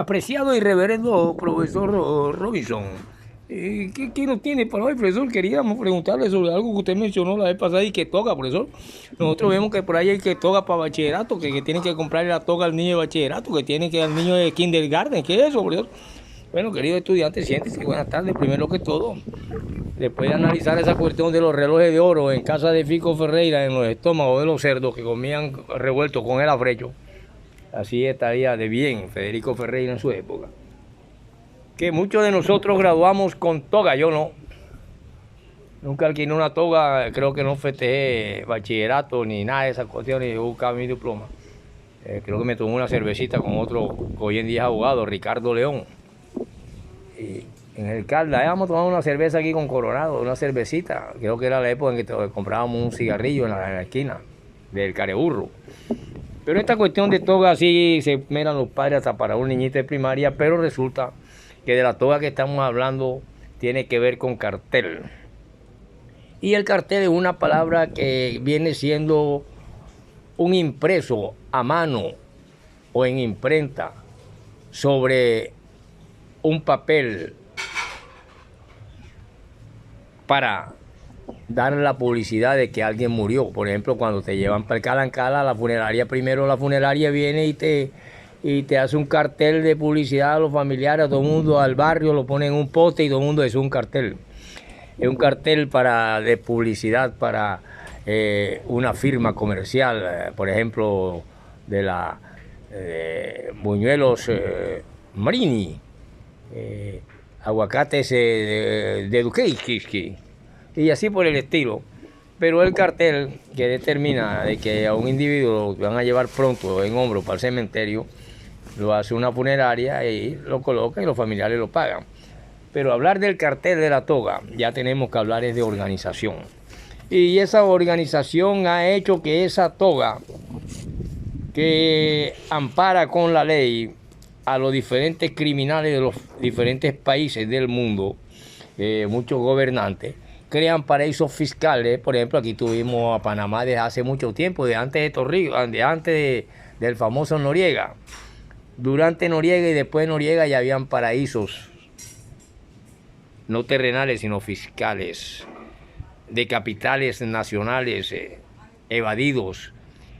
Apreciado y reverendo profesor Robinson, ¿qué nos tiene para hoy, profesor? Queríamos preguntarle sobre algo que usted mencionó la vez pasada y que toga, profesor. Nosotros vemos que por ahí hay que toga para bachillerato, que tienen que comprarle la toga al niño de bachillerato, que tiene que al niño de kindergarten. ¿Qué es eso, profesor? Bueno, querido estudiante, siéntese. Buenas tardes, primero que todo. Después de analizar esa cuestión de los relojes de oro en casa de Fico Ferreira, en los estómagos de los cerdos que comían revueltos con el afrecho, así estaría de bien Federico Ferreira en su época. Que muchos de nosotros graduamos con toga, yo no. Nunca alquilé una toga, creo que no festejé bachillerato ni nada de esas cuestiones, yo buscaba mi diploma. Creo que me tomé una cervecita con otro que hoy en día es abogado, Ricardo León. Y en el Calda, vamos a tomar una cerveza aquí con Coronado, una cervecita. Creo que era la época en que comprábamos un cigarrillo en la esquina del Careburro. Pero esta cuestión de toga sí se miran los padres hasta para un niñito de primaria, pero resulta que de la toga que estamos hablando tiene que ver con cartel. Y el cartel es una palabra que viene siendo un impreso a mano o en imprenta sobre un papel para dar la publicidad de que alguien murió. Por ejemplo, cuando te llevan para el Calancala, la funeraria, primero la funeraria viene y te hace un cartel de publicidad a los familiares, a todo el mundo, al barrio, lo pone en un poste y todo el mundo es un cartel. Es un cartel de publicidad para una firma comercial, por ejemplo, de la Buñuelos Marini, aguacates de Duquesne, y así por el estilo. Pero el cartel que determina de que a un individuo lo van a llevar pronto en hombro para el cementerio, lo hace una funeraria y lo coloca y los familiares lo pagan. Pero hablar del cartel de la toga, ya tenemos que hablar es de organización. Y esa organización ha hecho que esa toga, que ampara con la ley a los diferentes criminales de los diferentes países del mundo, muchos gobernantes, crean paraísos fiscales. Por ejemplo, aquí tuvimos a Panamá desde hace mucho tiempo, de antes de Torrijos, del famoso Noriega. Durante Noriega y después de Noriega ya habían paraísos, no terrenales, sino fiscales, de capitales nacionales evadidos.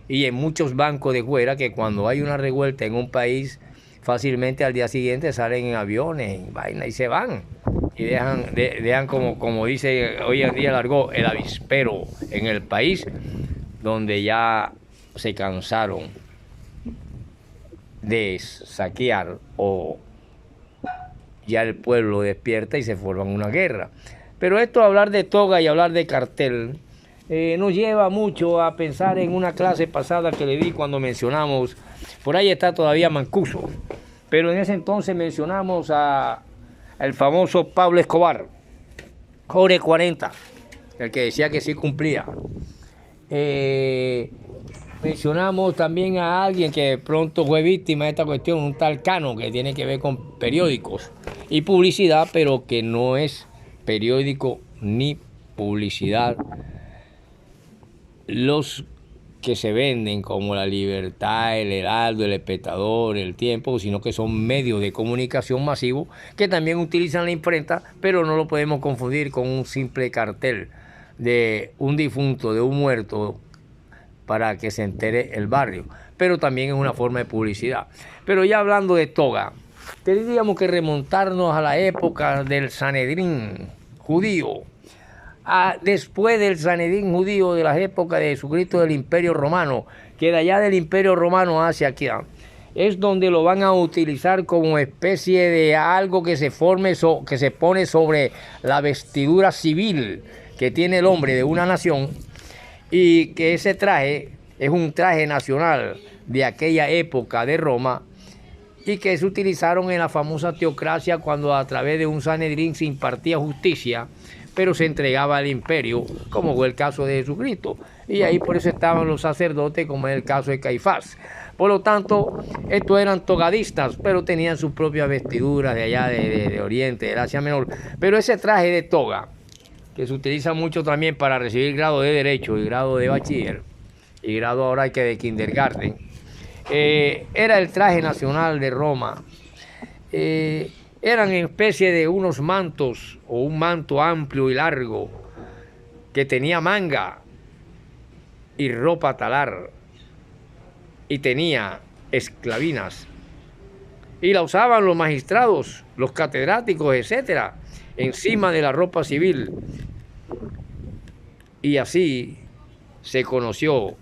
Y en muchos bancos de fuera que cuando hay una revuelta en un país, fácilmente al día siguiente salen en aviones, en vaina y se van. Y dejan como dice hoy en día largó el avispero en el país donde ya se cansaron de saquear o ya el pueblo despierta y se forma una guerra. Pero esto, hablar de toga y hablar de cartel, nos lleva mucho a pensar en una clase pasada que le di cuando mencionamos, por ahí está todavía Mancuso, pero en ese entonces mencionamos al famoso Pablo Escobar, Core 40, el que decía que sí cumplía. Mencionamos también a alguien que pronto fue víctima de esta cuestión, un tal Cano, que tiene que ver con periódicos y publicidad, pero que no es periódico ni publicidad. Los que se venden como La Libertad, El Heraldo, El Espectador, El Tiempo, sino que son medios de comunicación masivos que también utilizan la imprenta, pero no lo podemos confundir con un simple cartel de un difunto, de un muerto, para que se entere el barrio, pero también es una forma de publicidad. Pero ya hablando de toga, tendríamos que remontarnos a la época del Sanedrín judío, después del Sanedrín judío, de las épocas de Jesucristo del Imperio Romano, que de allá del Imperio Romano hacia aquí, es donde lo van a utilizar como especie de algo que se pone sobre la vestidura civil que tiene el hombre de una nación, y que ese traje es un traje nacional de aquella época de Roma y que se utilizaron en la famosa teocracia cuando a través de un Sanedrín se impartía justicia, pero se entregaba al imperio, como fue el caso de Jesucristo. Y ahí por eso estaban los sacerdotes, como es el caso de Caifás. Por lo tanto, estos eran togadistas, pero tenían sus propias vestiduras de allá de Oriente, del Asia Menor. Pero ese traje de toga, que se utiliza mucho también para recibir grado de Derecho y grado de Bachiller, y grado ahora que de Kindergarten, era el traje nacional de Roma. eran en especie de unos mantos o un manto amplio y largo que tenía manga y ropa talar y tenía esclavinas y la usaban los magistrados, los catedráticos, etcétera, encima de la ropa civil, y así se conoció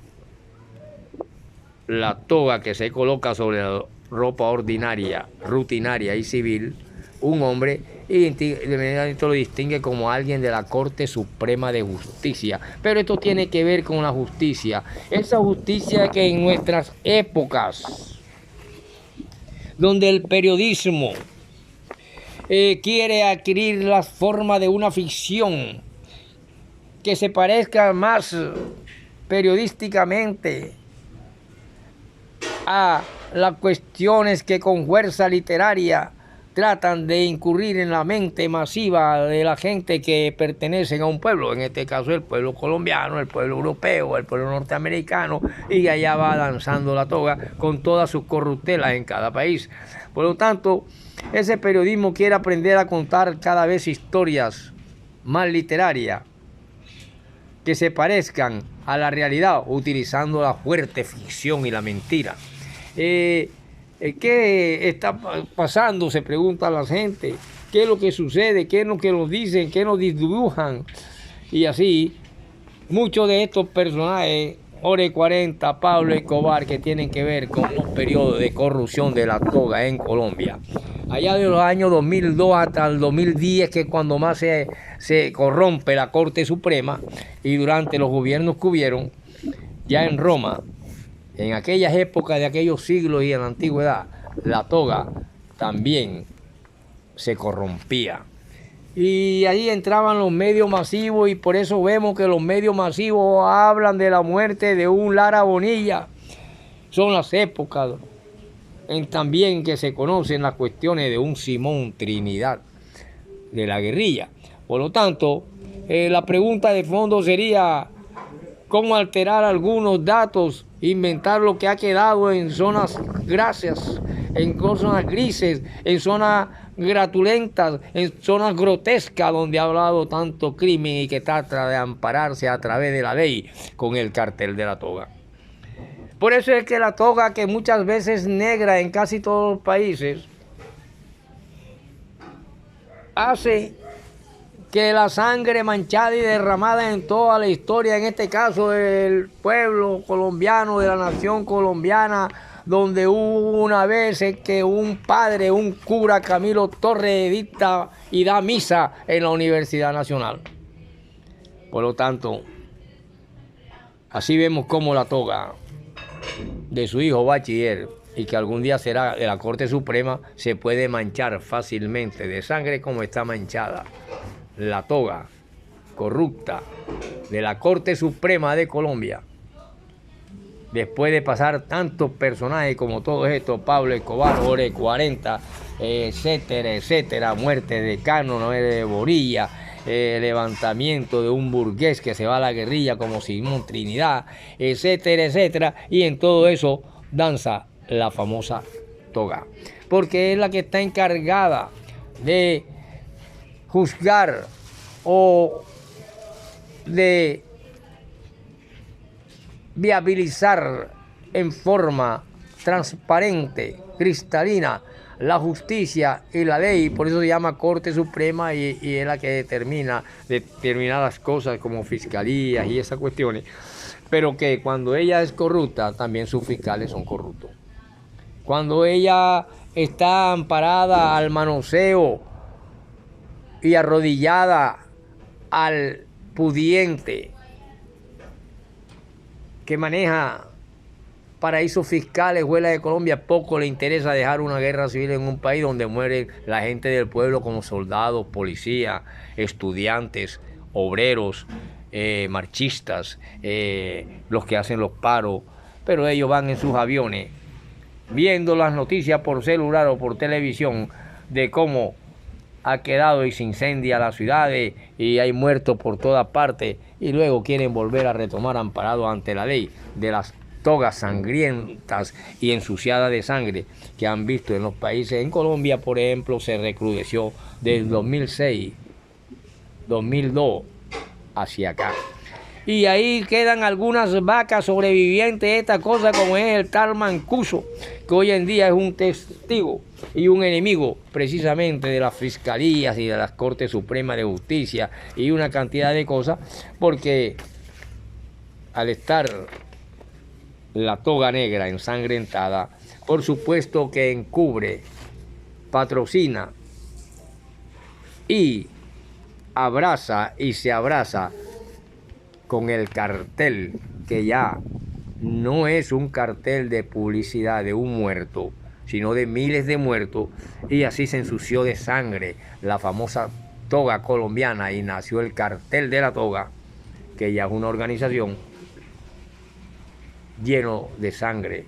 la toga que se coloca sobre la ropa ordinaria, rutinaria y civil. Un hombre, y inmediatamente lo distingue como alguien de la Corte Suprema de Justicia. Pero esto tiene que ver con la justicia, esa justicia que en nuestras épocas, donde el periodismo quiere adquirir la forma de una ficción que se parezca más periodísticamente a las cuestiones que con fuerza literaria tratan de incurrir en la mente masiva de la gente que pertenecen a un pueblo, en este caso el pueblo colombiano, el pueblo europeo, el pueblo norteamericano, y allá va danzando la toga con todas sus corruptelas en cada país. Por lo tanto, ese periodismo quiere aprender a contar cada vez historias más literarias que se parezcan a la realidad, utilizando la fuerte ficción y la mentira. ¿Qué está pasando? Se pregunta la gente. ¿Qué es lo que sucede? ¿Qué es lo que nos dicen? ¿Qué nos dibujan? Y así, muchos de estos personajes, Ore 40, Pablo Escobar, que tienen que ver con los periodos de corrupción de la toga en Colombia. Allá de los años 2002 hasta el 2010, que es cuando más se corrompe la Corte Suprema, y durante los gobiernos que hubieron, ya en Roma, en aquellas épocas de aquellos siglos y en la antigüedad, la toga también se corrompía. Y ahí entraban los medios masivos, y por eso vemos que los medios masivos hablan de la muerte de un Lara Bonilla. Son las épocas también que se conocen las cuestiones de un Simón Trinidad de la guerrilla. Por lo tanto, la pregunta de fondo sería: ¿cómo alterar algunos datos, inventar lo que ha quedado en zonas grasas, en zonas grises, en zonas gratulentas, en zonas grotescas donde ha hablado tanto crimen y que trata de ampararse a través de la ley con el cartel de la toga? Por eso es que la toga, que muchas veces es negra en casi todos los países, hace que la sangre manchada y derramada en toda la historia, en este caso del pueblo colombiano, de la nación colombiana, donde hubo una vez que un padre, un cura, Camilo Torres, dicta y da misa en la Universidad Nacional. Por lo tanto, así vemos cómo la toga de su hijo bachiller, y que algún día será de la Corte Suprema, se puede manchar fácilmente de sangre como está manchada la toga corrupta de la Corte Suprema de Colombia, después de pasar tantos personajes como todos estos: Pablo Escobar, Ore 40, etcétera, etcétera, muerte de Cano, Noel de Borilla, levantamiento de un burgués que se va a la guerrilla como Simón Trinidad, etcétera, etcétera, y en todo eso danza la famosa toga, porque es la que está encargada de juzgar o de viabilizar en forma transparente, cristalina, la justicia y la ley. Por eso se llama Corte Suprema, y es la que determina determinadas cosas como fiscalías y esas cuestiones, pero que cuando ella es corrupta, también sus fiscales son corruptos. Cuando ella está amparada al manoseo y arrodillada al pudiente que maneja paraísos fiscales, Huela de Colombia, poco le interesa dejar una guerra civil en un país donde muere la gente del pueblo, como soldados, policías, estudiantes, obreros, marchistas, los que hacen los paros. Pero ellos van en sus aviones viendo las noticias por celular o por televisión de cómo ha quedado y se incendia las ciudades y hay muertos por todas partes, y luego quieren volver a retomar, amparado ante la ley, de las togas sangrientas y ensuciadas de sangre que han visto en los países. En Colombia, por ejemplo, se recrudeció desde 2006, 2002 hacia acá. Y ahí quedan algunas vacas sobrevivientes de esta cosa, como es el tal Mancuso, que hoy en día es un testigo y un enemigo precisamente de las fiscalías y de las Cortes Supremas de Justicia y una cantidad de cosas, porque al estar la toga negra ensangrentada, por supuesto que encubre, patrocina y abraza y se abraza con el cartel, que ya no es un cartel de publicidad de un muerto, sino de miles de muertos, y así se ensució de sangre la famosa toga colombiana y nació el cartel de la toga, que ya es una organización lleno de sangre.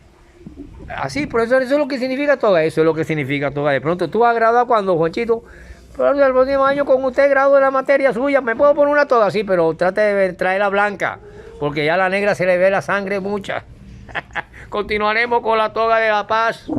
Así, profesor, eso es lo que significa toga, eso es lo que significa toga. De pronto tú has graduado cuando, Juanchito, pero el próximo año con usted grado de la materia suya, ¿me puedo poner una toga? Sí, pero trate de traerla blanca, porque ya a la negra se le ve la sangre mucha. Continuaremos con la toga de la paz.